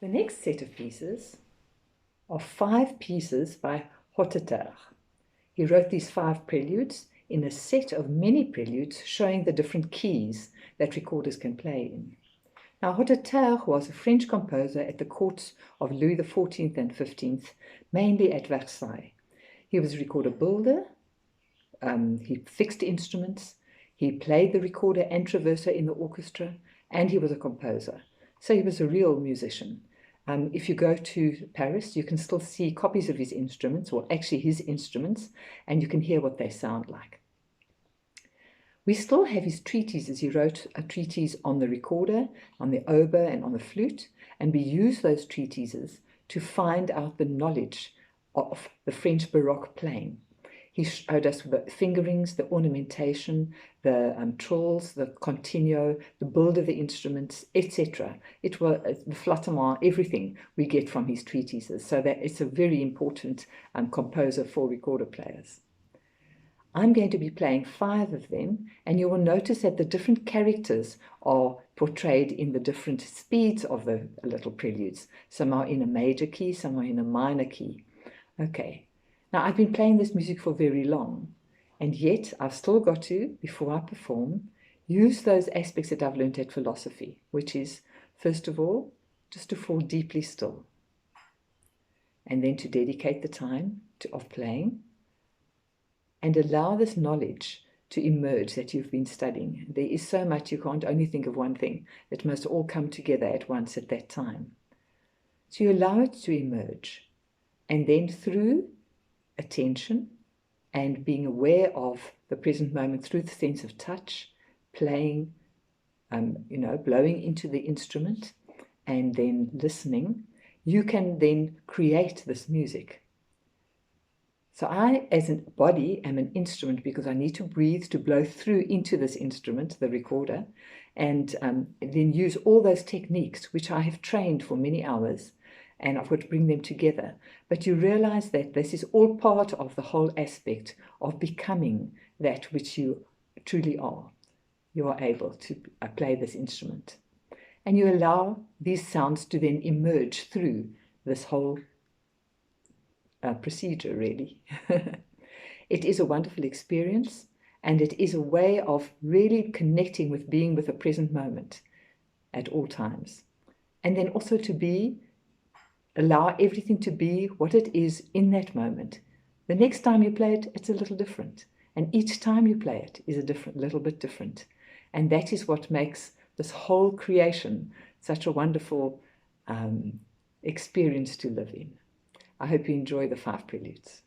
The next set of pieces are 5 pieces by Hotteterre. He wrote these 5 preludes in a set of many preludes showing the different keys that recorders can play in. Now, Hotteterre was a French composer at the courts of Louis XIV and XV, mainly at Versailles. He was a recorder builder, he fixed instruments, he played the recorder and traverso in the orchestra, and he was a composer. So he was a real musician. If you go to Paris, you can still see copies of his instruments, or actually his instruments, and you can hear what they sound like. We still have his treatises. He wrote a treatise on the recorder, on the oboe, and on the flute, and we use those treatises to find out the knowledge of the French Baroque playing. He showed us the fingerings, the ornamentation, the trills, the continuo, the build of the instruments, etc. It was the flattement, everything we get from his treatises. So that it's a very important composer for recorder players. I'm going to be playing 5 of them, and you will notice that the different characters are portrayed in the different speeds of the little preludes. Some are in a major key, some are in a minor key. Okay, now I've been playing this music for very long, and yet I've still got to, before I perform, use those aspects that I've learned at philosophy, which is, first of all, just to fall deeply still, and then to dedicate the time of playing, and allow this knowledge to emerge that you've been studying. There is so much, you can't only think of one thing. It must all come together at once at that time. So you allow it to emerge. And then through attention and being aware of the present moment through the sense of touch, playing, blowing into the instrument, and then listening, you can then create this music. So I, as a body, am an instrument because I need to breathe to blow through into this instrument, the recorder, and then use all those techniques which I have trained for many hours, and I've got to bring them together. But you realize that this is all part of the whole aspect of becoming that which you truly are. You are able to play this instrument. And you allow these sounds to then emerge through this whole procedure, really. It is a wonderful experience, and it is a way of really connecting with being with the present moment at all times. And then also to allow everything to be what it is in that moment. The next time you play it, it's a little different. And each time you play it is a little bit different. And that is what makes this whole creation such a wonderful experience to live in. I hope you enjoy the 5 preludes.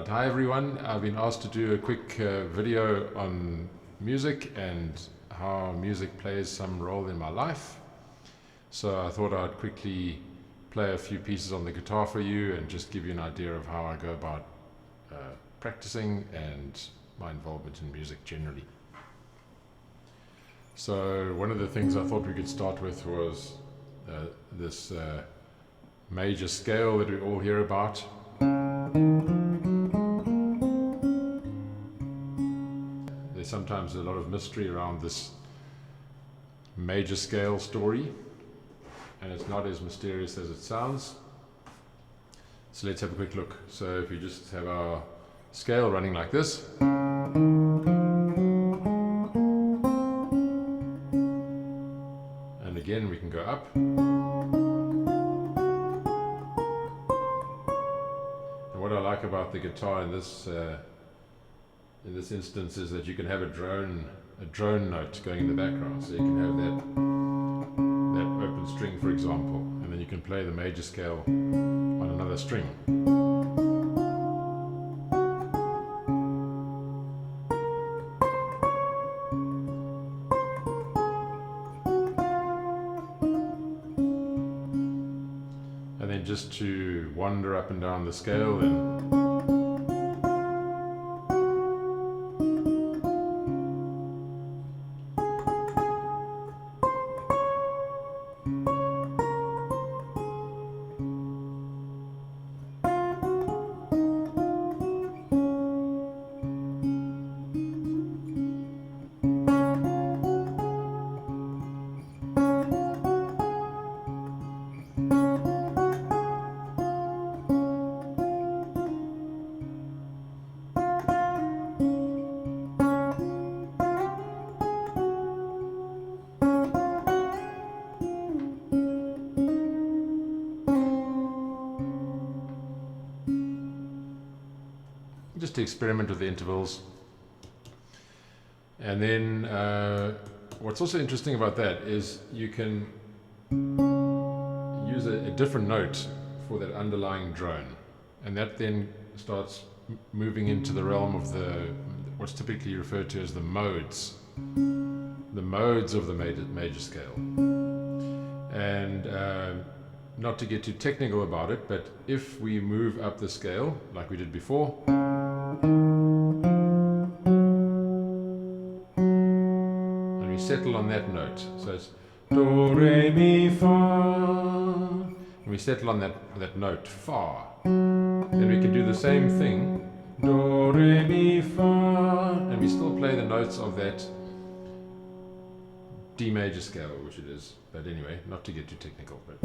But hi everyone, I've been asked to do a quick video on music and how music plays some role in my life. So I thought I'd quickly play a few pieces on the guitar for you and just give you an idea of how I go about practicing and my involvement in music generally. So one of the things I thought we could start with was this major scale that we all hear about. There's sometimes a lot of mystery around this major scale story, and it's not as mysterious as it sounds. So let's have a quick look. So if you just have our scale running like this, and again we can go up, and what I like about the guitar in this instance is that you can have a drone note going in the background. So you can have that open string, for example, and then you can play the major scale on another string. And then just to wander up and down the scale, just to experiment with the intervals. And then what's also interesting about that is you can use a different note for that underlying drone, and that then starts moving into the realm of what's typically referred to as the modes of the major scale. And not to get too technical about it, but if we move up the scale like we did before, and we settle on that note, so it's do, re, mi, fa, and we settle on that note, fa, then we can do the same thing, do, re, mi, fa, and we still play the notes of that D major scale, which it is, but anyway, not to get too technical, but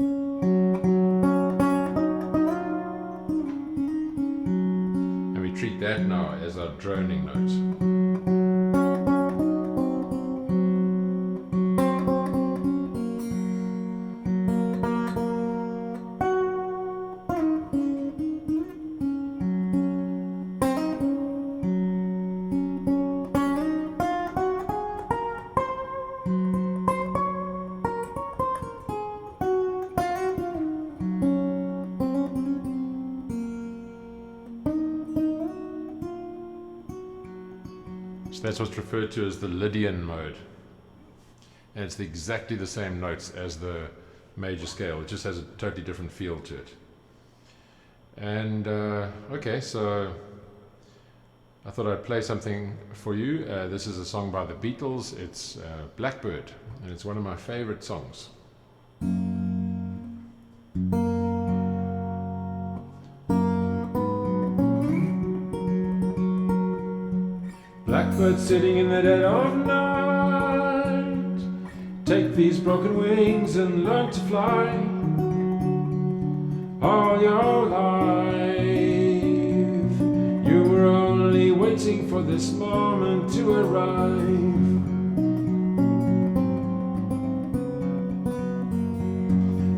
treat that now as our droning note. So that's what's referred to as the Lydian mode. And it's exactly the same notes as the major scale. It just has a totally different feel to it. And okay, so I thought I'd play something for you. This is a song by the Beatles. It's Blackbird, and it's one of my favorite songs. Blackbird sitting in the dead of night, take these broken wings and learn to fly. All your life you were only waiting for this moment to arrive.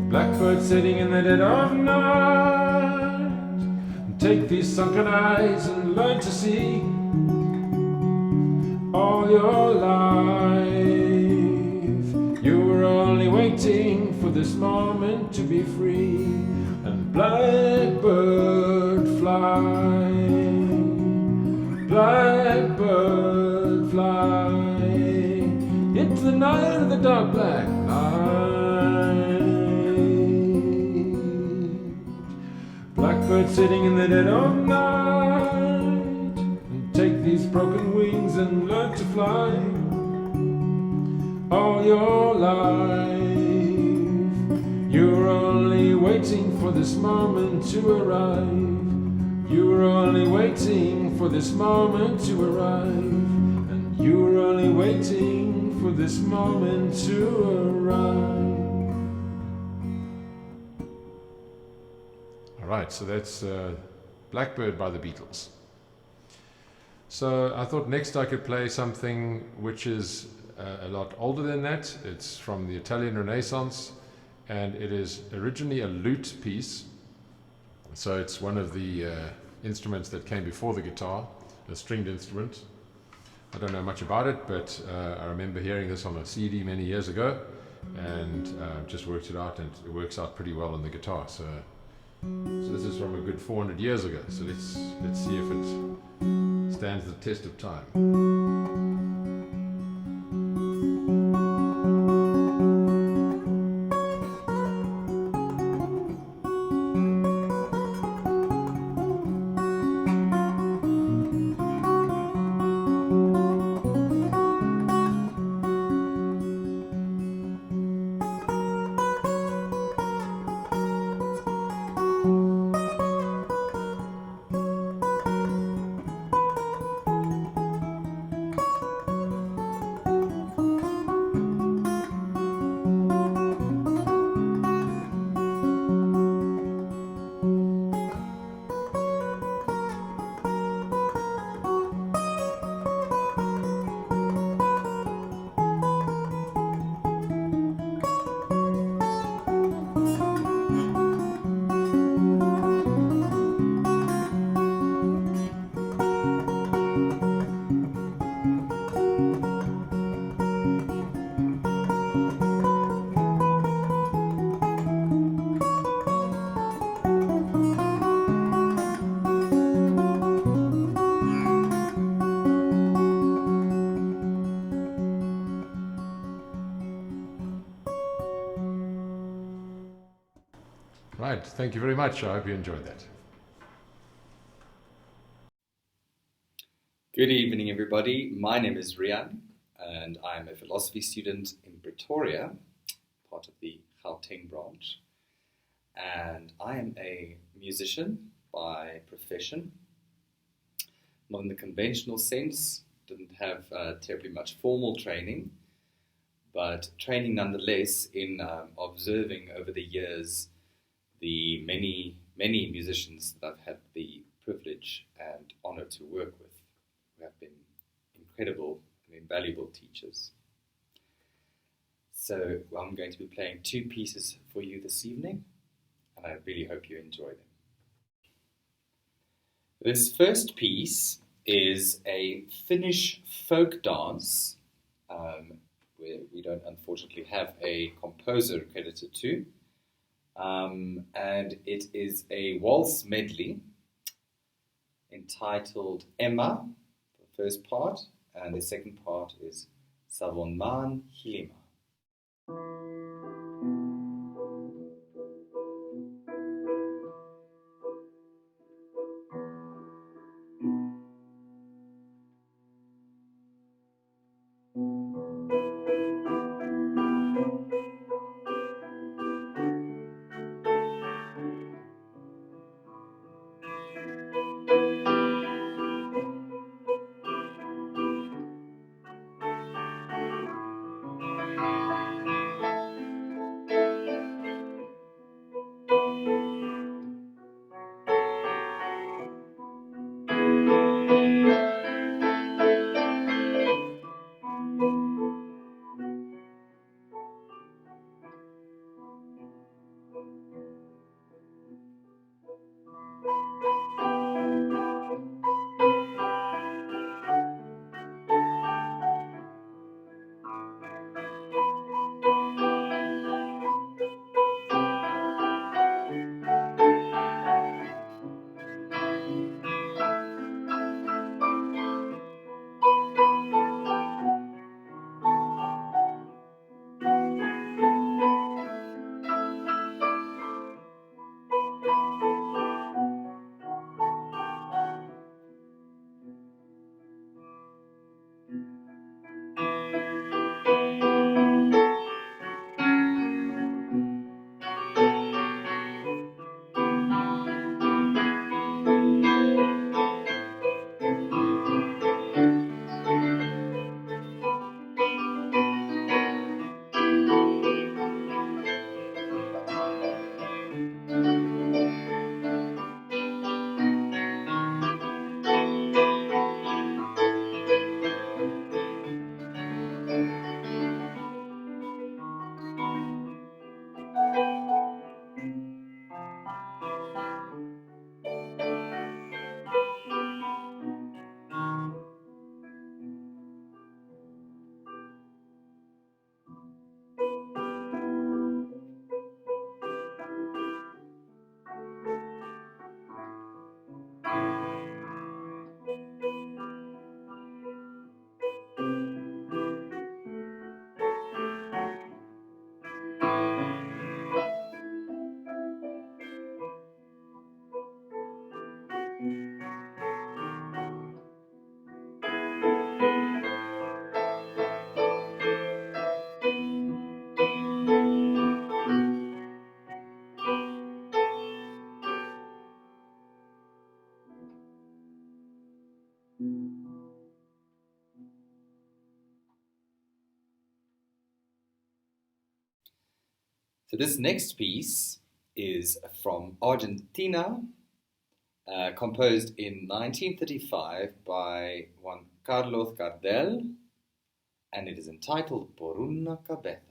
Blackbird sitting in the dead of night, take these sunken eyes and learn to see. All your life you were only waiting for this moment to be free. And blackbird fly, blackbird fly into the night of the dark black night. Blackbird sitting in the dead of night, and take these broken wings and learn to fly all your life. You're only waiting for this moment to arrive. You're only waiting for this moment to arrive. And you're only waiting for this moment to arrive. All right, so that's Blackbird by the Beatles. So I thought next I could play something which is a lot older than that. It's from the Italian Renaissance, and it is originally a lute piece. So it's one of the instruments that came before the guitar, a stringed instrument. I don't know much about it, but I remember hearing this on a CD many years ago, and just worked it out, and it works out pretty well on the guitar. So this is from a good 400 years ago. So let's see if it stands the test of time. Right, thank you very much. I hope you enjoyed that. Good evening, everybody. My name is Rian, and I'm a philosophy student in Pretoria, part of the Gauteng branch. And I am a musician by profession. Not in the conventional sense, didn't have terribly much formal training, but training nonetheless in observing over the years the many musicians that I've had the privilege and honor to work with, who have been incredible and invaluable teachers. So I'm going to be playing two pieces for you this evening, and I really hope you enjoy them. This first piece is a Finnish folk dance, where we don't unfortunately have a composer credited to. And it is a waltz medley entitled Emma, the first part, and the second part is Savonmaan Hilima. So this next piece is from Argentina, composed in 1935 by Juan Carlos Gardel, and it is entitled Por una cabeza.